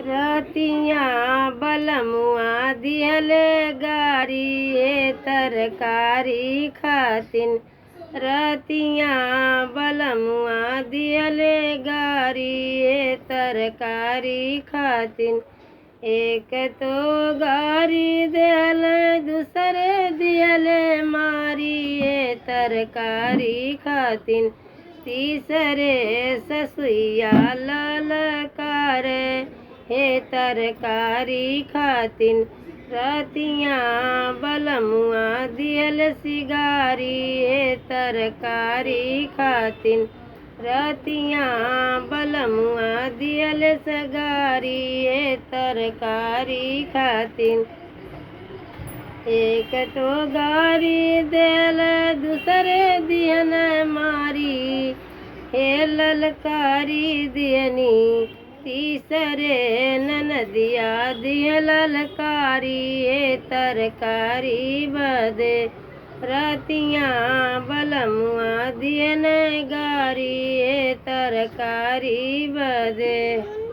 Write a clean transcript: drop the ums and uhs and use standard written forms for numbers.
रतिया बलमुआ दिहले गारी तरकारी खातिन। रतिया बलमुआ दिहले गारी तरकारी खातिन। एक तो गारी दियल दूसरे दिहले मारी तरकारी खातिन। तीसरे ससुया ललकार तरकारी खातिन। रतिया बलमुआ दियल सिगारी तरकारी खातिन। रतिया बलमुआ दियल सगारी तरकारी खातिन। एक तो गारी दियल दूसरे दिहन मारी ललकारी दियनी। तीसरे ननदिया दिय ललकारी तरकारी बदे। रतिया बलमुआ दियन गारी तरकारी बदे।